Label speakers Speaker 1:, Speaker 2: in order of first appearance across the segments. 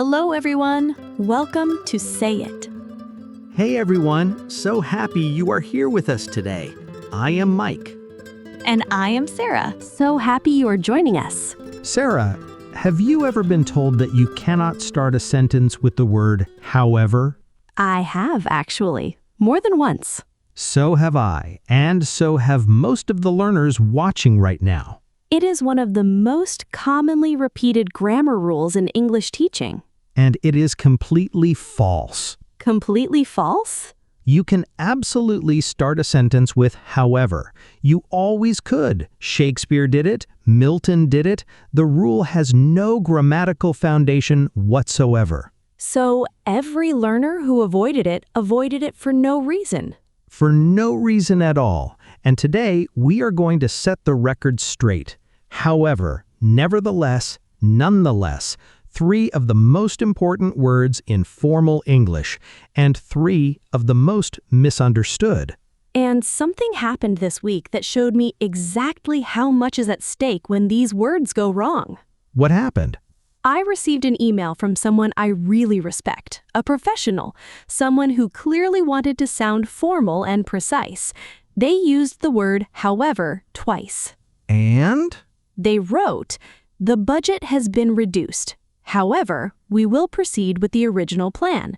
Speaker 1: Hello, everyone. Welcome to Say It.
Speaker 2: Hey everyone, so happy you are here with us today. I am Mike.
Speaker 1: And I am Sarah. So happy you are joining us.
Speaker 2: Sarah, have you ever been told that you cannot start a sentence with the word however?
Speaker 1: I have, actually. More than once.
Speaker 2: So have I, and so have most of the learners watching right now.
Speaker 1: It is one of the most commonly repeated grammar rules in English teaching.
Speaker 2: And it is completely false.
Speaker 1: Completely false?
Speaker 2: You can absolutely start a sentence with however. You always could. Shakespeare did it. Milton did it. The rule has no grammatical foundation whatsoever.
Speaker 1: So every learner who avoided it for no reason.
Speaker 2: For no reason at all. And today, we are going to set the record straight. However, nevertheless, nonetheless, 3 of the most important words in formal English, and 3 of the most misunderstood.
Speaker 1: And something happened this week that showed me exactly how much is at stake when these words go wrong.
Speaker 2: What happened?
Speaker 1: I received an email from someone I really respect, a professional, someone who clearly wanted to sound formal and precise. They used the word however twice.
Speaker 2: And?
Speaker 1: They wrote, "The budget has been reduced. However, we will proceed with the original plan.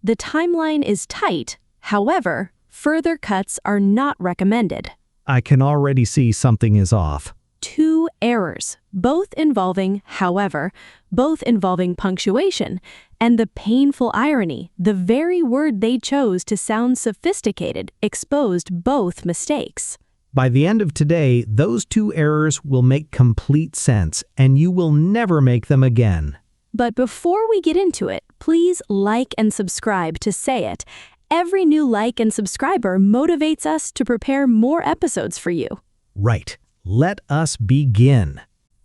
Speaker 1: The timeline is tight. However, further cuts are not recommended."
Speaker 2: I can already see something is off.
Speaker 1: 2 errors, both involving however, both involving punctuation, and the painful irony, the very word they chose to sound sophisticated exposed both mistakes.
Speaker 2: By the end of today, those 2 errors will make complete sense, and you will never make them again.
Speaker 1: But before we get into it, please like and subscribe to Say It. Every new like and subscriber motivates us to prepare more episodes for you.
Speaker 2: Right. Let us begin.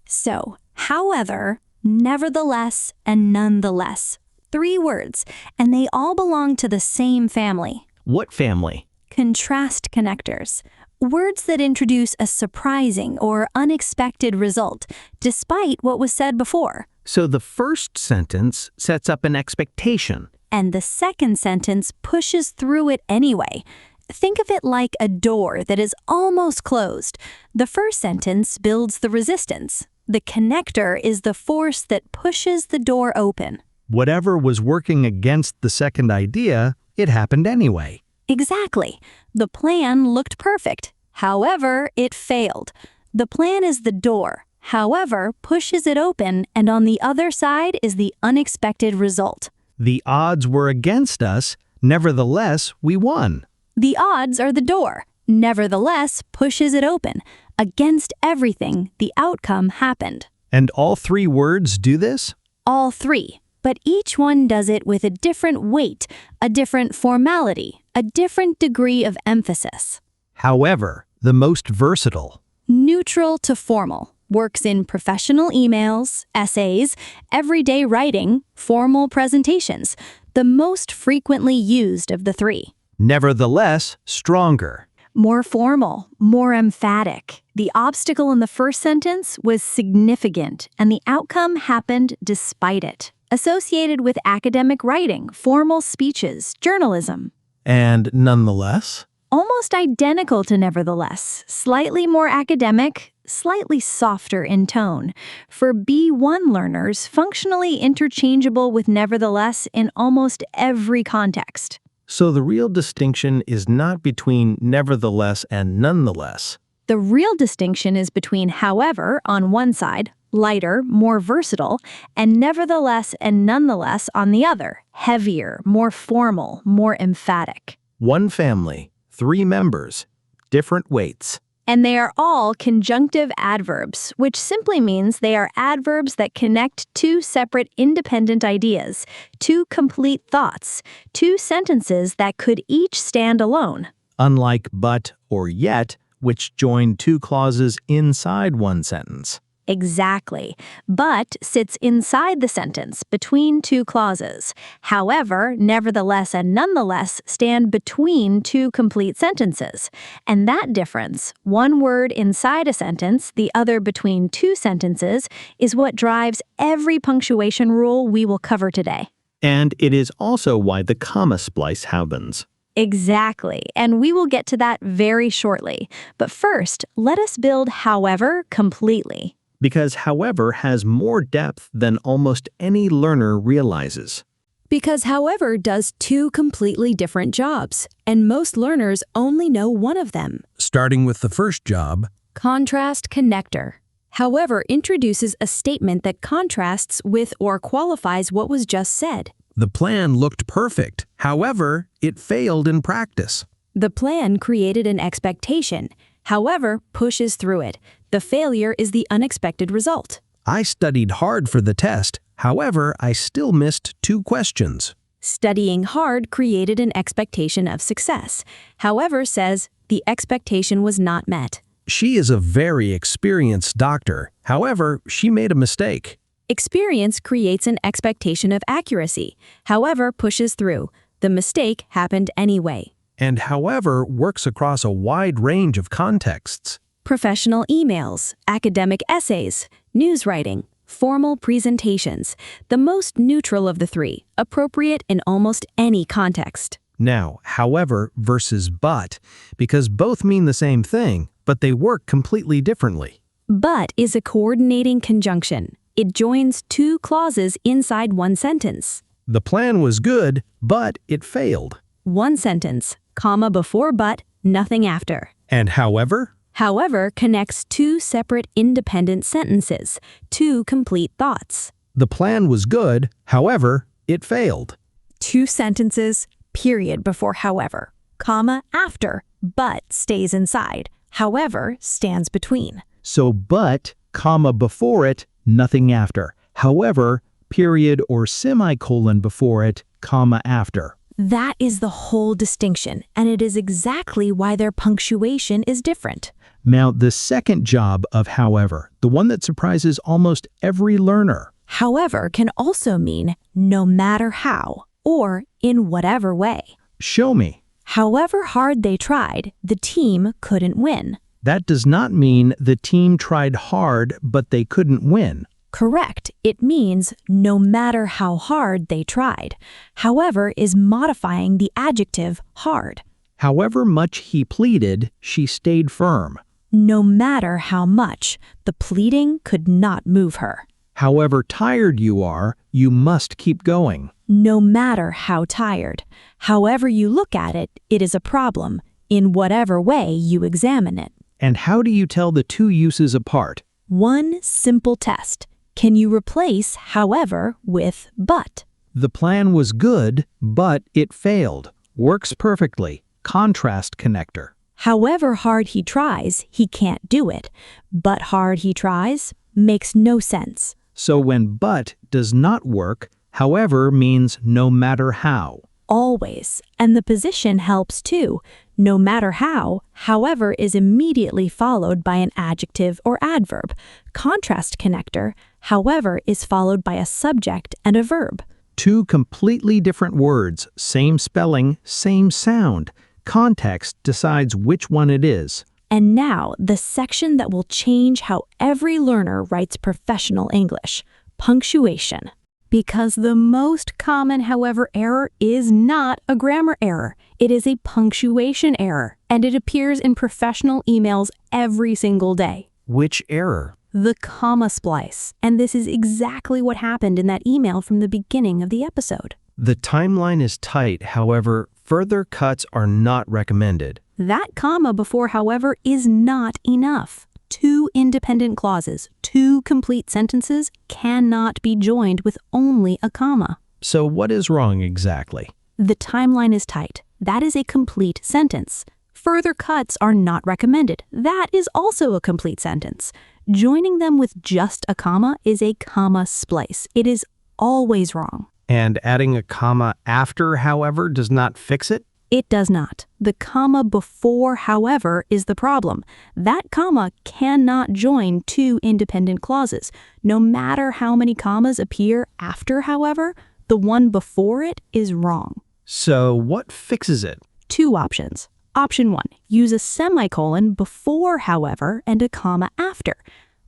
Speaker 3: So, however, nevertheless, and nonetheless. 3 words, and they all belong to the same family.
Speaker 2: What family?
Speaker 3: Contrast connectors. Words that introduce a surprising or unexpected result, despite what was said before.
Speaker 2: So the first sentence sets up an expectation.
Speaker 3: And the second sentence pushes through it anyway. Think of it like a door that is almost closed. The first sentence builds the resistance. The connector is the force that pushes the door open.
Speaker 2: Whatever was working against the second idea, it happened anyway.
Speaker 3: Exactly. The plan looked perfect. However, it failed. The plan is the door. However, pushes it open, and on the other side is the unexpected result.
Speaker 2: The odds were against us. Nevertheless, we won.
Speaker 3: The odds are the door. Nevertheless, pushes it open. Against everything, the outcome happened.
Speaker 2: And all 3 words do this?
Speaker 3: All 3. But each one does it with a different weight, a different formality, a different degree of emphasis.
Speaker 2: However, the most versatile.
Speaker 3: Neutral to formal. Works in professional emails, essays, everyday writing, formal presentations. The most frequently used of the 3.
Speaker 2: Nevertheless, stronger.
Speaker 3: More formal, more emphatic. The obstacle in the first sentence was significant, and the outcome happened despite it. Associated with academic writing, formal speeches, journalism.
Speaker 2: And nonetheless?
Speaker 3: Almost identical to nevertheless, slightly more academic, slightly softer in tone. For B1 learners, functionally interchangeable with nevertheless in almost every context.
Speaker 4: So the real distinction is not between nevertheless and nonetheless.
Speaker 3: The real distinction is between however on one side, lighter, more versatile, and nevertheless and nonetheless on the other, heavier, more formal, more emphatic.
Speaker 4: One family, 3 members, different weights.
Speaker 3: And they are all conjunctive adverbs, which simply means they are adverbs that connect 2 separate independent ideas, 2 complete thoughts, 2 sentences that could each stand alone.
Speaker 4: Unlike but or yet, which join 2 clauses inside one sentence.
Speaker 3: Exactly. But sits inside the sentence, between two clauses. However, nevertheless, and nonetheless stand between two complete sentences. And that difference, one word inside a sentence, the other between two sentences, is what drives every punctuation rule we will cover today.
Speaker 4: And it is also why the comma splice happens.
Speaker 3: Exactly, and we will get to that very shortly. But first, let us build however completely.
Speaker 4: Because however has more depth than almost any learner realizes.
Speaker 1: Because however does two completely different jobs, and most learners only know one of them.
Speaker 2: Starting with the first job,
Speaker 1: Contrast connector. However introduces a statement that contrasts with or qualifies what was just said.
Speaker 2: the plan looked perfect. However, it failed in practice.
Speaker 1: The plan created an expectation, however pushes through it. The failure is the unexpected result.
Speaker 2: I studied hard for the test. However, I still missed 2 questions.
Speaker 1: Studying hard created an expectation of success, however says the expectation was not met.
Speaker 2: She is a very experienced doctor. However, she made a mistake.
Speaker 1: Experience creates an expectation of accuracy, however pushes through. The mistake happened anyway.
Speaker 2: And however works across a wide range of contexts.
Speaker 1: Professional emails, academic essays, news writing, formal presentations, the most neutral of the 3, appropriate in almost any context.
Speaker 2: Now, however versus but, because both mean the same thing, but they work completely differently.
Speaker 1: But is a coordinating conjunction. It joins 2 clauses inside one sentence.
Speaker 2: The plan was good, but it failed.
Speaker 1: One sentence, comma before but, nothing after.
Speaker 2: And however?
Speaker 1: However connects 2 separate independent sentences, 2 complete thoughts.
Speaker 2: The plan was good, however, it failed.
Speaker 1: 2 sentences, period before however, comma after, but stays inside, however stands between.
Speaker 2: So but, comma before it, nothing after. However, period or semicolon before it, comma after.
Speaker 1: That is the whole distinction, and it is exactly why their punctuation is different.
Speaker 2: Now, the second job of however, the one that surprises almost every learner.
Speaker 1: However can also mean no matter how, or in whatever way.
Speaker 2: Show me.
Speaker 1: However hard they tried, the team couldn't win.
Speaker 2: That does not mean the team tried hard, but they couldn't win.
Speaker 1: Correct. It means no matter how hard they tried. However is modifying the adjective hard.
Speaker 2: However much he pleaded, she stayed firm.
Speaker 1: No matter how much, the pleading could not move her.
Speaker 2: However tired you are, you must keep going.
Speaker 1: No matter how tired. However you look at it, it is a problem, in whatever way you examine it.
Speaker 2: And how do you tell the 2 uses apart?
Speaker 1: One simple test. Can you replace however with but?
Speaker 2: The plan was good, but it failed. Works perfectly. Contrast connector.
Speaker 1: However hard he tries, he can't do it. But hard he tries makes no sense.
Speaker 2: So when but does not work, however means no matter how.
Speaker 1: Always. And the position helps too. No matter how, however is immediately followed by an adjective or adverb. Contrast connector, however, is followed by a subject and a verb.
Speaker 2: 2 completely different words, same spelling, same sound. Context decides which one it is.
Speaker 1: And now, the section that will change how every learner writes professional English, punctuation. Because the most common however error is not a grammar error. It is a punctuation error, and it appears in professional emails every single day.
Speaker 2: Which error?
Speaker 1: The comma splice. And this is exactly what happened in that email from the beginning of the episode.
Speaker 4: The timeline is tight, however, further cuts are not recommended.
Speaker 1: That comma before however is not enough. 2 independent clauses, 2 complete sentences cannot be joined with only a comma.
Speaker 2: So what is wrong exactly?
Speaker 1: The timeline is tight. That is a complete sentence. Further cuts are not recommended. That is also a complete sentence. Joining them with just a comma is a comma splice. It is always wrong.
Speaker 4: And adding a comma after, however, does not fix it?
Speaker 1: It does not. The comma before however is the problem. That comma cannot join two independent clauses. No matter how many commas appear after however, the one before it is wrong.
Speaker 4: So what fixes it?
Speaker 1: Two options. Option 1, use a semicolon before however and a comma after.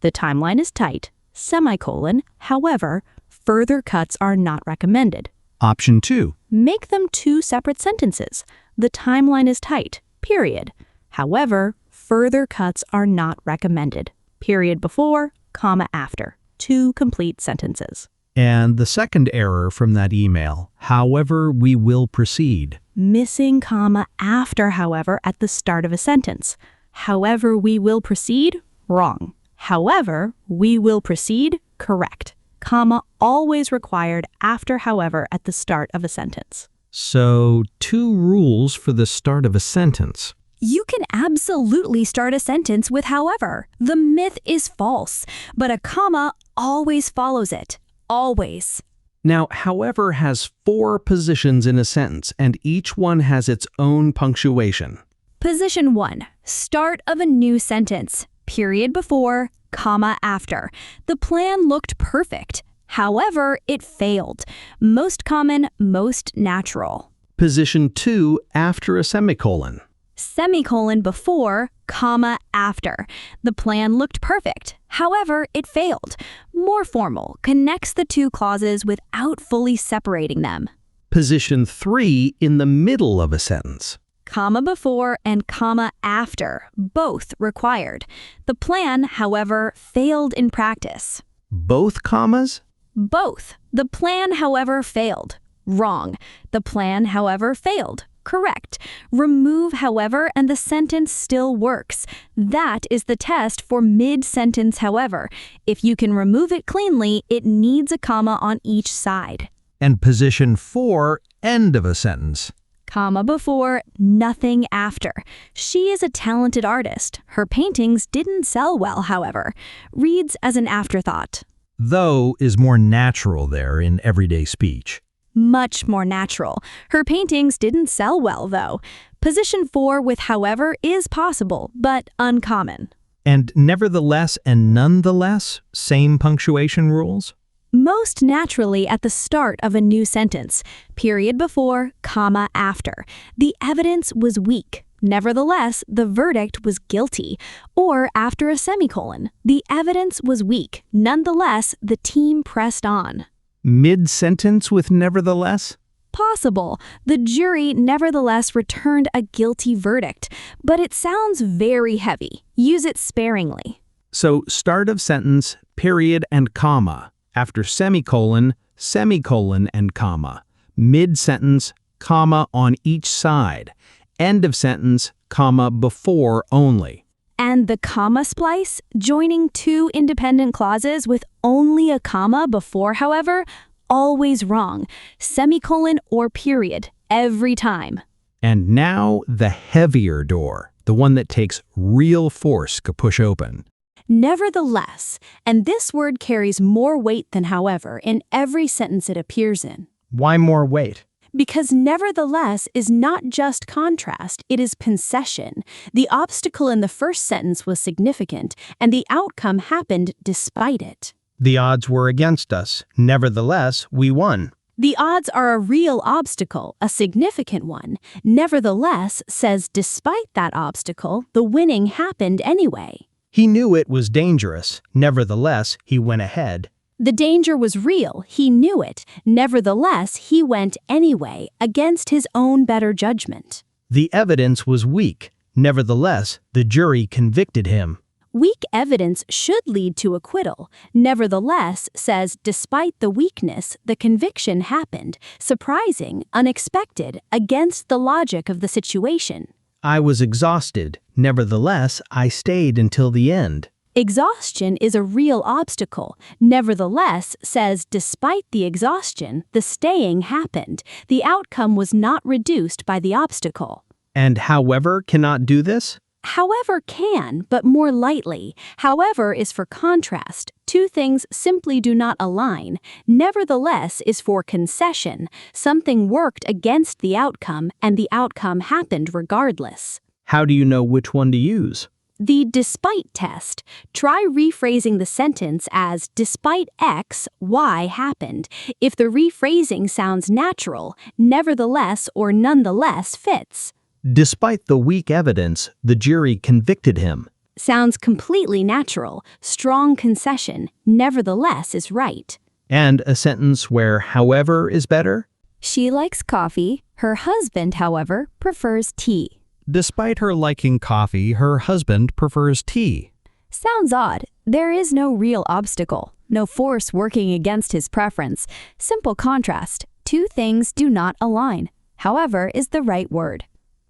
Speaker 1: The timeline is tight, semicolon, however, further cuts are not recommended.
Speaker 2: Option 2.
Speaker 1: Make them two separate sentences. The timeline is tight, period. However, further cuts are not recommended. Period before, comma after. Two complete sentences.
Speaker 2: And the second error from that email, however we will proceed.
Speaker 1: Missing comma after however at the start of a sentence. However we will proceed, wrong. However we will proceed, correct. Comma always required after however at the start of a sentence.
Speaker 2: So, two rules for the start of a sentence.
Speaker 3: You can absolutely start a sentence with however. The myth is false, but a comma always follows it. Always.
Speaker 4: Now, however has 4 positions in a sentence, and each one has its own punctuation.
Speaker 3: Position 1. Start of a new sentence. Period before, comma after. The plan looked perfect. However, it failed. Most common, most natural.
Speaker 4: Position 2 after a semicolon.
Speaker 3: Semicolon before, comma after. The plan looked perfect. However, it failed. More formal, connects the two clauses without fully separating them.
Speaker 4: Position 3 in the middle of a sentence.
Speaker 3: Comma before and comma after, both required. The plan, however, failed in practice.
Speaker 4: Both commas?
Speaker 3: Both. The plan, however, failed. Wrong. The plan, however, failed. Correct. Remove however and the sentence still works. That is the test for mid-sentence however. If you can remove it cleanly, it needs a comma on each side.
Speaker 2: And position 4, end of a sentence.
Speaker 3: Comma before, nothing after. She is a talented artist. Her paintings didn't sell well, however. Reads as an afterthought.
Speaker 2: Though is more natural there in everyday speech.
Speaker 3: Much more natural. Her paintings didn't sell well, though. Position 4 with however is possible, but uncommon.
Speaker 2: And nevertheless and nonetheless, same punctuation rules?
Speaker 3: Most naturally at the start of a new sentence. Period before, comma after. The evidence was weak. Nevertheless, the verdict was guilty. Or after a semicolon. The evidence was weak. Nonetheless, the team pressed on.
Speaker 4: Mid-sentence with nevertheless?
Speaker 3: Possible. The jury nevertheless returned a guilty verdict, but it sounds very heavy. Use it sparingly.
Speaker 4: So start of sentence, period and comma. After semicolon, semicolon and comma. Mid-sentence, comma on each side. End of sentence, comma before only.
Speaker 3: And the comma splice, joining two independent clauses with only a comma before, however, always wrong. Semicolon or period, every time.
Speaker 4: And now the heavier door, the one that takes real force to push open.
Speaker 1: Nevertheless, and this word carries more weight than however in every sentence it appears in.
Speaker 5: Why more weight?
Speaker 1: Because nevertheless is not just contrast, it is concession. The obstacle in the first sentence was significant, and the outcome happened despite it.
Speaker 5: The odds were against us. Nevertheless, we won.
Speaker 1: The odds are a real obstacle, a significant one. Nevertheless says despite that obstacle, the winning happened anyway.
Speaker 5: He knew it was dangerous. Nevertheless, he went ahead.
Speaker 1: The danger was real, he knew it. Nevertheless, he went anyway, against his own better judgment.
Speaker 5: The evidence was weak. Nevertheless, the jury convicted him.
Speaker 1: Weak evidence should lead to acquittal. Nevertheless, says despite the weakness, the conviction happened. Surprising, unexpected, against the logic of the situation.
Speaker 5: I was exhausted. Nevertheless, I stayed until the end.
Speaker 1: Exhaustion is a real obstacle. Nevertheless, says despite the exhaustion, the staying happened. The outcome was not reduced by the obstacle.
Speaker 5: And however cannot do this?
Speaker 1: However can, but more lightly. However is for contrast. Two things simply do not align. Nevertheless is for concession. Something worked against the outcome, and the outcome happened regardless.
Speaker 5: How do you know which one to use?
Speaker 1: The despite test. Try rephrasing the sentence as despite X, Y happened. If the rephrasing sounds natural, nevertheless or nonetheless fits.
Speaker 5: Despite the weak evidence, the jury convicted him.
Speaker 1: Sounds completely natural. Strong concession, nevertheless is right.
Speaker 5: And a sentence where however is better?
Speaker 3: She likes coffee. Her husband, however, prefers tea.
Speaker 2: Despite her liking coffee, her husband prefers tea.
Speaker 3: Sounds odd. There is no real obstacle, no force working against his preference. Simple contrast. Two things do not align. However is the right word.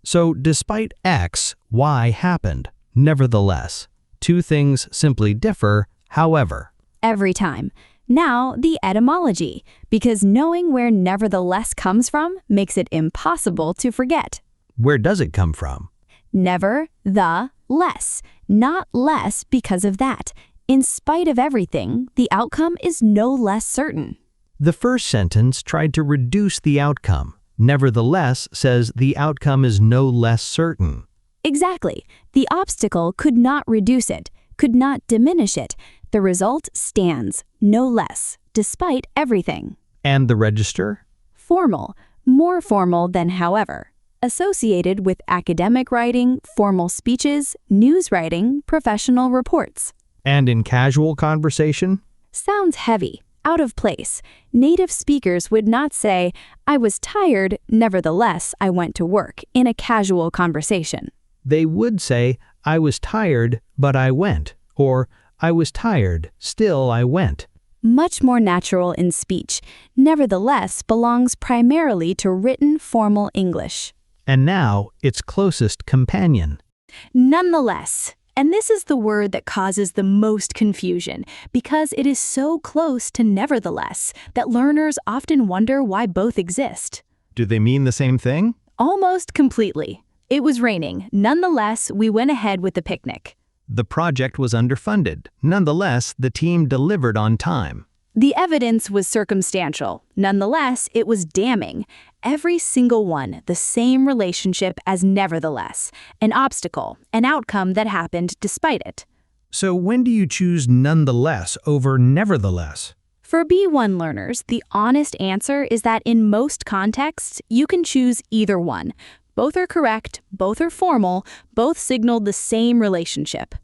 Speaker 2: So despite X, Y happened. Nevertheless, two things simply differ, however.
Speaker 3: Every time. Now, the etymology, because knowing where nevertheless comes from makes it impossible to forget.
Speaker 2: Where does it come from?
Speaker 3: Never, the, less. Not less because of that. In spite of everything, the outcome is no less certain.
Speaker 2: The first sentence tried to reduce the outcome. Nevertheless says the outcome is no less certain.
Speaker 3: Exactly. The obstacle could not reduce it, could not diminish it. The result stands, no less, despite everything.
Speaker 2: And the register?
Speaker 3: Formal, more formal than however. Associated with academic writing, formal speeches, news writing, professional reports.
Speaker 2: And in casual conversation?
Speaker 3: Sounds heavy, out of place. Native speakers would not say, I was tired, nevertheless I went to work, in a casual conversation.
Speaker 2: They would say, I was tired, but I went. Or, I was tired, still I went.
Speaker 3: Much more natural in speech. Nevertheless belongs primarily to written formal English.
Speaker 2: And now, its closest companion.
Speaker 1: Nonetheless. And this is the word that causes the most confusion, because it is so close to nevertheless that learners often wonder why both exist.
Speaker 2: Do they mean the same thing?
Speaker 1: Almost completely. It was raining. Nonetheless, we went ahead with the picnic.
Speaker 2: The project was underfunded. Nonetheless, the team delivered on time.
Speaker 1: The evidence was circumstantial. Nonetheless, it was damning. Every single one, the same relationship as nevertheless. An obstacle, an outcome that happened despite it.
Speaker 2: So when do you choose nonetheless over nevertheless?
Speaker 1: For B1 learners, the honest answer is that in most contexts, you can choose either one. Both are correct, both are formal, both signal the same relationship.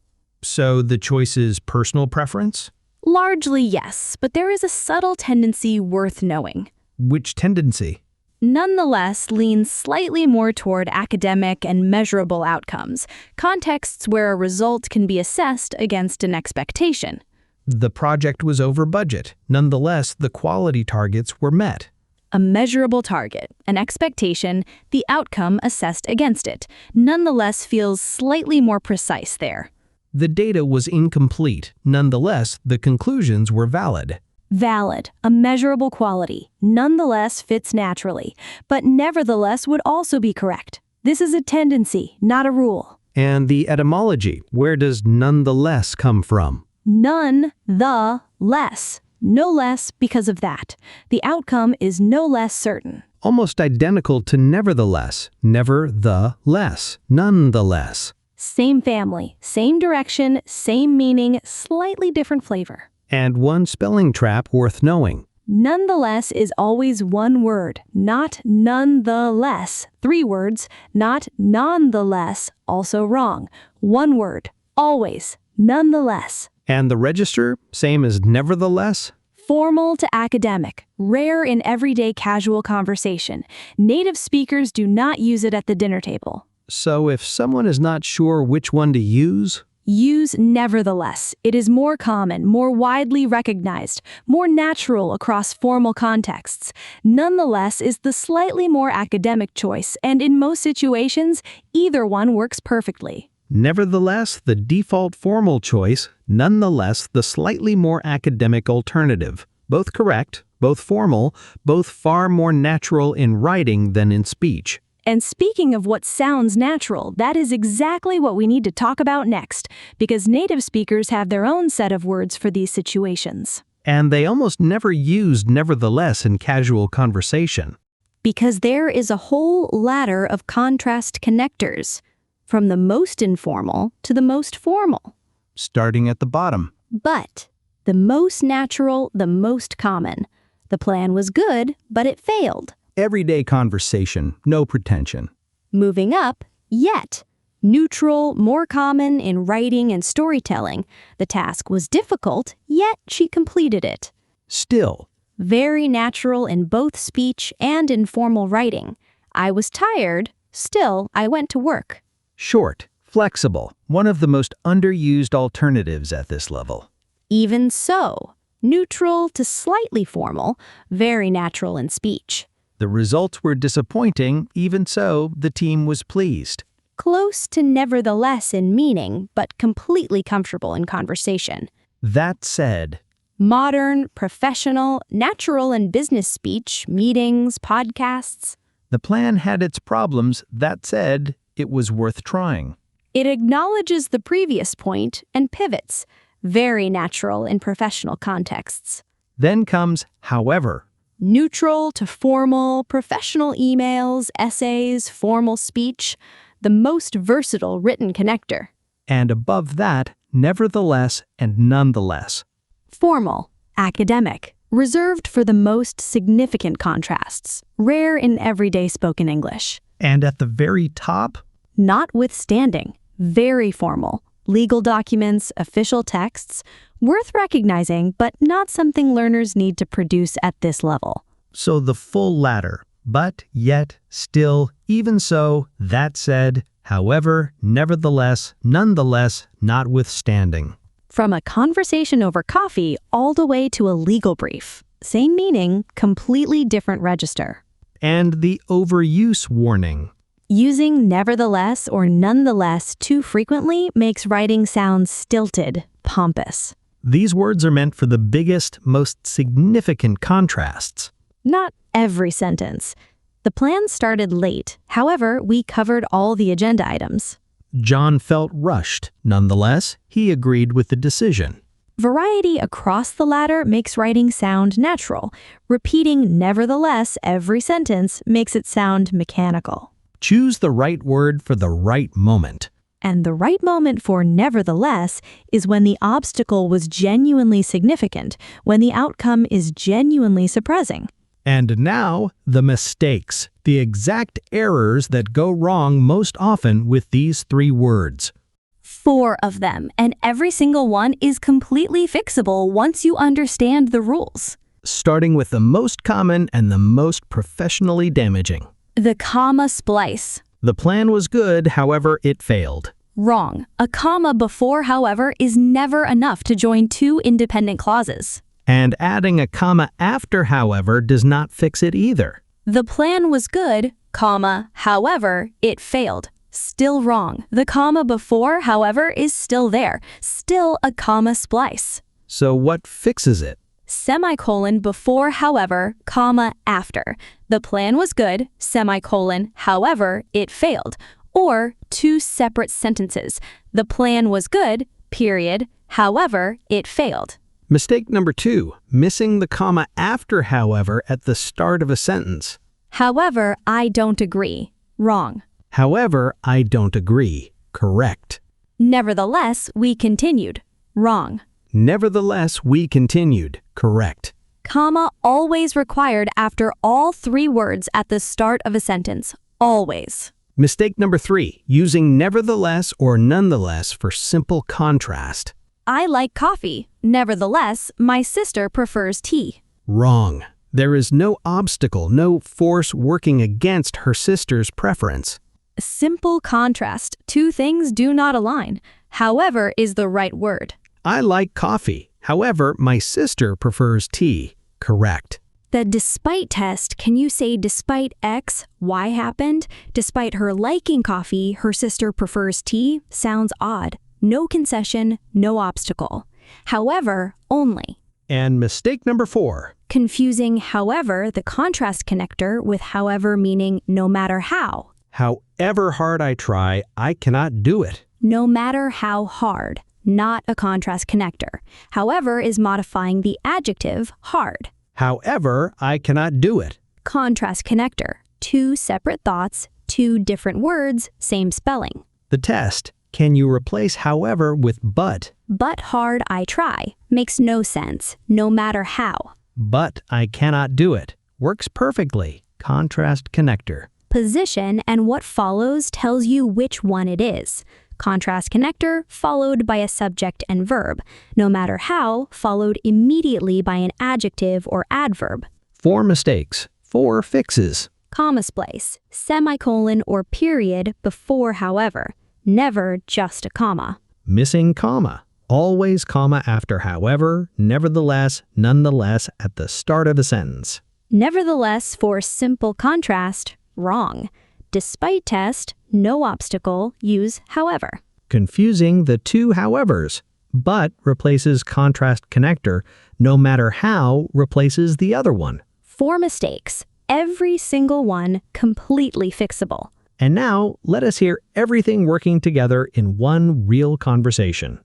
Speaker 2: So the choice is personal preference?
Speaker 1: Largely yes, but there is a subtle tendency worth knowing.
Speaker 2: Which tendency?
Speaker 1: Nonetheless leans slightly more toward academic and measurable outcomes, contexts where a result can be assessed against an expectation.
Speaker 2: The project was over budget. Nonetheless, the quality targets were met.
Speaker 1: A measurable target, an expectation, the outcome assessed against it, nonetheless feels slightly more precise there.
Speaker 2: The data was incomplete. Nonetheless, the conclusions were valid.
Speaker 1: Valid, a measurable quality, nonetheless fits naturally, but nevertheless would also be correct. This is a tendency, not a rule.
Speaker 2: And the etymology, where does nonetheless come from?
Speaker 1: None, the, less. No less because of that. The outcome is no less certain.
Speaker 2: Almost identical to nevertheless. Never the less. Nonetheless.
Speaker 1: Same family, same direction, same meaning, slightly different flavor.
Speaker 2: And one spelling trap worth knowing.
Speaker 1: Nonetheless is always one word, not nonetheless. 3 words, not nonetheless, also wrong. 1 word, always, nonetheless.
Speaker 2: And the register, same as nevertheless?
Speaker 1: Formal to academic, rare in everyday casual conversation. Native speakers do not use it at the dinner table.
Speaker 2: So if someone is not sure which one to use?
Speaker 1: Use nevertheless. It is more common, more widely recognized, more natural across formal contexts. Nonetheless is the slightly more academic choice, and in most situations, either one works perfectly.
Speaker 2: Nevertheless, the default formal choice, nonetheless, the slightly more academic alternative. Both correct, both formal, both far more natural in writing than in speech.
Speaker 1: And speaking of what sounds natural, that is exactly what we need to talk about next, because native speakers have their own set of words for these situations.
Speaker 2: And they almost never used nevertheless in casual conversation.
Speaker 3: Because there is a whole ladder of contrast connectors, from the most informal to the most formal.
Speaker 2: Starting at the bottom.
Speaker 3: But the most natural, the most common. The plan was good, but it failed.
Speaker 2: Everyday conversation, no pretension.
Speaker 3: Moving up, yet. Neutral, more common in writing and storytelling. The task was difficult, yet she completed it.
Speaker 2: Still.
Speaker 3: Very natural in both speech and informal writing. I was tired, still I went to work.
Speaker 2: Short, flexible, one of the most underused alternatives at this level.
Speaker 3: Even so, neutral to slightly formal, very natural in speech.
Speaker 2: The results were disappointing, even so, the team was pleased.
Speaker 3: Close to nevertheless in meaning, but completely comfortable in conversation.
Speaker 2: That said,
Speaker 3: modern, professional, natural in business speech, meetings, podcasts.
Speaker 2: the plan had its problems. That said, it was worth trying.
Speaker 3: It acknowledges the previous point and pivots. Very natural in professional contexts.
Speaker 2: Then comes, however.
Speaker 3: Neutral to formal, professional emails, essays, formal speech. The most versatile written connector.
Speaker 2: And above that, nevertheless and nonetheless.
Speaker 1: Formal, academic, reserved for the most significant contrasts, rare in everyday spoken English.
Speaker 2: And at the very top,
Speaker 1: Notwithstanding, very formal, legal documents, official texts, worth recognizing, but not something learners need to produce at this level.
Speaker 2: so the full ladder. But, yet, still, even so, that said, however, nevertheless, nonetheless, notwithstanding.
Speaker 1: From a conversation over coffee all the way to a legal brief. Same meaning, completely different register.
Speaker 2: And the overuse warning.
Speaker 1: Using nevertheless or nonetheless too frequently makes writing sound stilted, pompous.
Speaker 2: These words are meant for the biggest, most significant contrasts.
Speaker 1: Not every sentence. The plan started late. However, we covered all the agenda items.
Speaker 2: John felt rushed. Nonetheless, he agreed with the decision.
Speaker 1: Variety across the ladder makes writing sound natural. Repeating nevertheless every sentence makes it sound mechanical.
Speaker 2: Choose the right word for the right moment.
Speaker 1: And the right moment for nevertheless is when the obstacle was genuinely significant, when the outcome is genuinely surprising.
Speaker 2: And now, the mistakes, the exact errors that go wrong most often with these three words.
Speaker 3: 4 of them, and every single one is completely fixable once you understand the rules.
Speaker 2: Starting with the most common and the most professionally damaging.
Speaker 3: The comma splice.
Speaker 2: The plan was good, however, it failed.
Speaker 3: Wrong. A comma before however is never enough to join 2 independent clauses.
Speaker 2: And adding a comma after however does not fix it either.
Speaker 3: The plan was good, comma, however, it failed. Still wrong. The comma before however is still there. Still a comma splice.
Speaker 2: So what fixes it?
Speaker 3: Semicolon before however, comma after. The plan was good, semicolon, however, it failed. Or 2 separate sentences. The plan was good, period, however, it failed.
Speaker 2: Mistake number 2, missing the comma after however at the start of a sentence.
Speaker 3: However, I don't agree. Wrong.
Speaker 2: However, I don't agree. Correct.
Speaker 3: Nevertheless, we continued. Wrong.
Speaker 2: Nevertheless, we continued. Correct.
Speaker 3: Comma always required after all 3 words at the start of a sentence. Always.
Speaker 2: Mistake number 3, using nevertheless or nonetheless for simple contrast.
Speaker 3: I like coffee. Nevertheless, my sister prefers tea.
Speaker 2: Wrong. There is no obstacle, no force working against her sister's preference.
Speaker 3: Simple contrast. 2 things do not align. However is the right word.
Speaker 2: I like coffee. However, my sister prefers tea. Correct.
Speaker 3: The despite test, can you say despite X, Y happened? Despite her liking coffee, her sister prefers tea? Sounds odd. No concession, no obstacle. However, only.
Speaker 2: And mistake number 4.
Speaker 3: Confusing however, the contrast connector, with however meaning no matter how.
Speaker 2: However hard I try, I cannot do it.
Speaker 3: No matter how hard, not a contrast connector. However is modifying the adjective hard.
Speaker 2: However, I cannot do it.
Speaker 3: Contrast connector. Two separate thoughts, two different words, same spelling.
Speaker 2: The test, can you replace however with but?
Speaker 3: But hard I try makes no sense, no matter how.
Speaker 2: But I cannot do it. Works perfectly. Contrast connector.
Speaker 3: Position and what follows tells you which one it is. Contrast connector followed by a subject and verb. No matter how followed immediately by an adjective or adverb.
Speaker 2: 4 mistakes. 4 fixes.
Speaker 3: Comma splice, semicolon or period before however. Never just a comma.
Speaker 2: Missing comma. Always comma after however, nevertheless, nonetheless at the start of a sentence.
Speaker 3: Nevertheless for simple contrast, wrong. Despite test, no obstacle, use however.
Speaker 2: Confusing the two howevers. But replaces contrast connector. No matter how replaces the other one.
Speaker 3: 4 mistakes. Every single one completely fixable.
Speaker 2: And now, let us hear everything working together in one real conversation.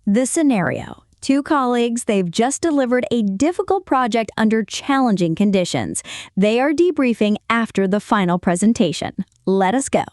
Speaker 3: The scenario. 2 colleagues, they've just delivered a difficult project under challenging conditions. They are debriefing after the final presentation. Let us go.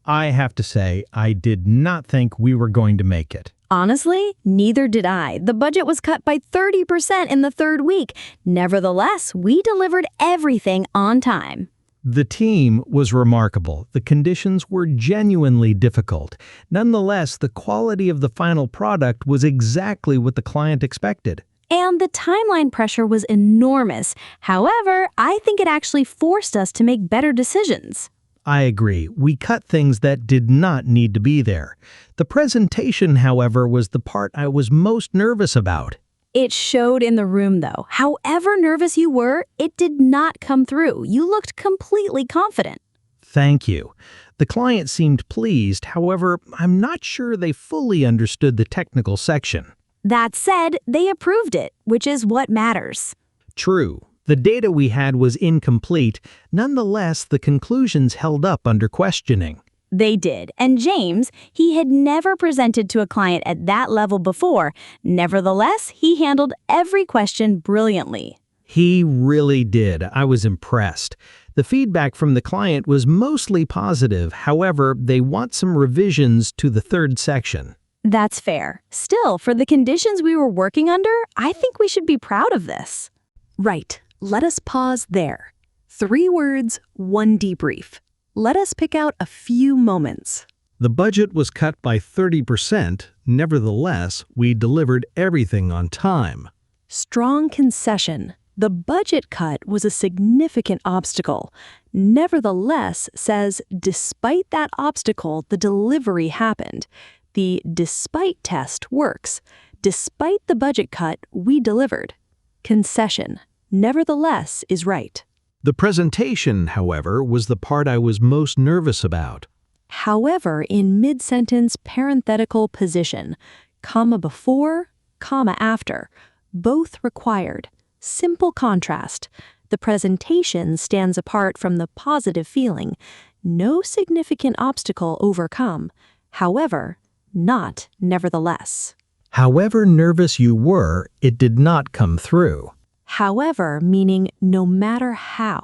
Speaker 4: I have to say, I did not think we were going to make it.
Speaker 3: Honestly, neither did I. The budget was cut by 30% in the 3rd week. Nevertheless, we delivered everything on time.
Speaker 4: The team was remarkable. The conditions were genuinely difficult. Nonetheless, the quality of the final product was exactly what the client expected.
Speaker 3: And the timeline pressure was enormous. However, I think it actually forced us to make better decisions.
Speaker 4: I agree. We cut things that did not need to be there. The presentation, however, was the part I was most nervous about.
Speaker 3: It showed in the room, though. However nervous you were, it did not come through. You looked completely confident.
Speaker 4: Thank you. The client seemed pleased. However, I'm not sure they fully understood the technical section.
Speaker 3: That said, they approved it, which is what matters.
Speaker 4: True. The data we had was incomplete. Nonetheless, the conclusions held up under questioning.
Speaker 3: They did, and James, he had never presented to a client at that level before. Nevertheless, he handled every question brilliantly.
Speaker 4: He really did. I was impressed. The feedback from the client was mostly positive. However, they want some revisions to the 3rd section.
Speaker 3: That's fair. Still, for the conditions we were working under, I think we should be proud of this.
Speaker 1: Right. Let us pause there. 3 words, 1 debrief. Let us pick out a few moments.
Speaker 4: The budget was cut by 30%. Nevertheless, we delivered everything on time.
Speaker 1: Strong concession. The budget cut was a significant obstacle. Nevertheless says, despite that obstacle, the delivery happened. The despite test works. Despite the budget cut, we delivered. Concession. Nevertheless is right.
Speaker 4: The presentation, however, was the part I was most nervous about.
Speaker 1: However, in mid-sentence parenthetical position, comma before, comma after, both required. Simple contrast. The presentation stands apart from the positive feeling. No significant obstacle overcome. However, not nevertheless.
Speaker 4: However nervous you were, it did not come through.
Speaker 1: However, meaning no matter how,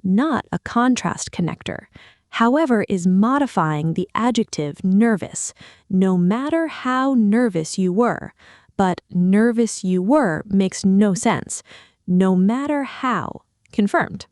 Speaker 1: not a contrast connector. However is modifying the adjective nervous. No matter how nervous you were. But nervous you were makes no sense. No matter how. Confirmed.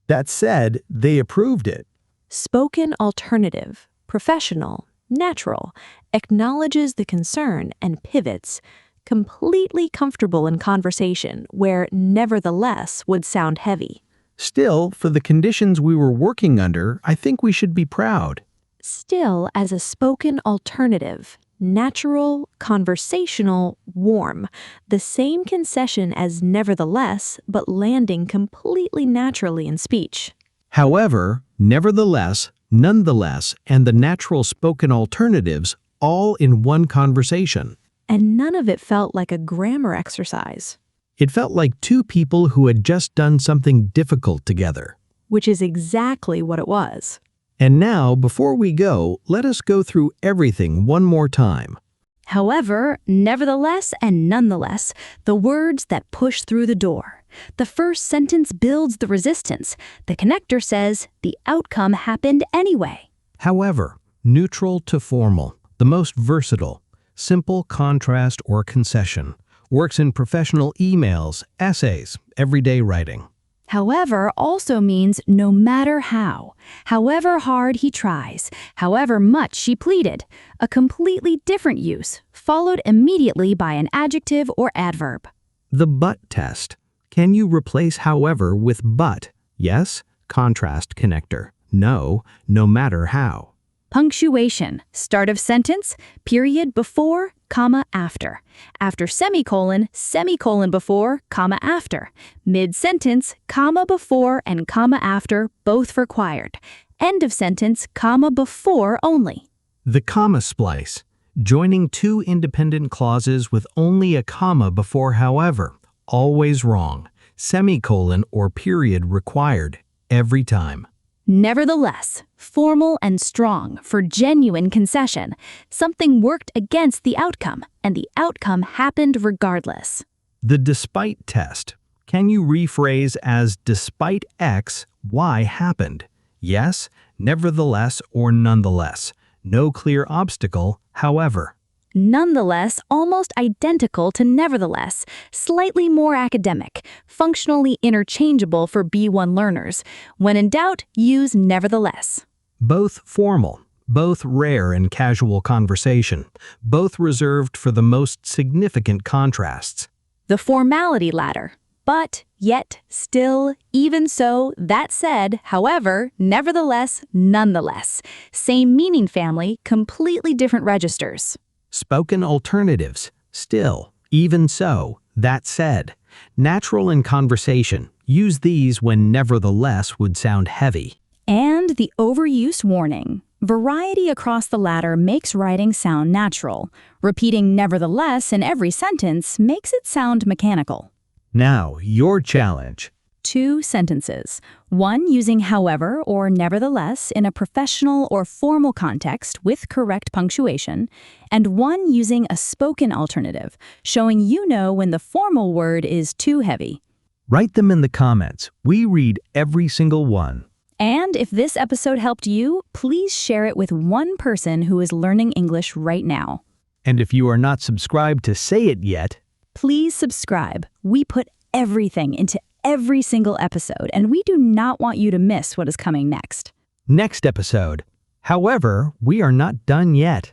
Speaker 4: That said, they approved it.
Speaker 1: Spoken alternative. Professional. Natural. Acknowledges the concern and pivots. Completely comfortable in conversation where nevertheless would sound heavy.
Speaker 4: Still, for the conditions we were working under, I think we should be proud.
Speaker 1: Still as a spoken alternative. Natural, conversational, warm. The same concession as nevertheless, but landing completely naturally in speech.
Speaker 4: However, nevertheless, nonetheless, and the natural spoken alternatives all in one conversation.
Speaker 1: And none of it felt like a grammar exercise.
Speaker 4: It felt like 2 people who had just done something difficult together.
Speaker 1: Which is exactly what it was.
Speaker 2: And now, before we go, let us go through everything one more time.
Speaker 1: However, nevertheless, and nonetheless, the words that push through the door. The first sentence builds the resistance. The connector says the outcome happened anyway.
Speaker 2: However, neutral to formal, the most versatile, simple contrast or concession, works in professional emails, essays, everyday writing.
Speaker 1: However also means no matter how, however hard he tries, however much she pleaded, a completely different use, followed immediately by an adjective or adverb.
Speaker 2: The but test. Can you replace however with but? Yes, contrast connector. No, no matter how.
Speaker 1: Punctuation, start of sentence, period before, comma after. After semicolon, semicolon before, comma after. Mid-sentence, comma before and comma after, both required. End of sentence, comma before only.
Speaker 2: The comma splice. Joining two independent clauses with only a comma before however. Always wrong. Semicolon or period required. Every time.
Speaker 1: Nevertheless, formal and strong for genuine concession. Something worked against the outcome, and the outcome happened regardless.
Speaker 2: The despite test. Can you rephrase as despite X, Y happened? Yes, nevertheless, or nonetheless. No clear obstacle, however.
Speaker 1: Nonetheless, almost identical to nevertheless, slightly more academic, functionally interchangeable for B1 learners. When in doubt, use nevertheless.
Speaker 2: Both formal, both rare in casual conversation, both reserved for the most significant contrasts.
Speaker 1: The formality ladder. But, yet, still, even so, that said, however, nevertheless, nonetheless. Same meaning family, completely different registers.
Speaker 2: Spoken alternatives. Still, even so, that said. Natural in conversation. Use these when nevertheless would sound heavy.
Speaker 3: And the overuse warning. Variety across the ladder makes writing sound natural. Repeating nevertheless in every sentence makes it sound mechanical.
Speaker 2: Now, your challenge.
Speaker 3: 2 sentences. One using however or nevertheless in a professional or formal context with correct punctuation, and one using a spoken alternative, showing you know when the formal word is too heavy.
Speaker 2: Write them in the comments. We read every single one.
Speaker 3: And if this episode helped you, please share it with one person who is learning English right now.
Speaker 2: And if you are not subscribed to Say It yet,
Speaker 3: Please subscribe. We put everything into every single episode, and we do not want you to miss what is coming next.
Speaker 2: next episode. However, we are not done yet.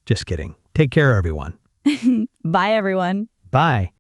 Speaker 2: Just kidding. Take care, everyone.
Speaker 3: Bye, everyone.
Speaker 2: Bye.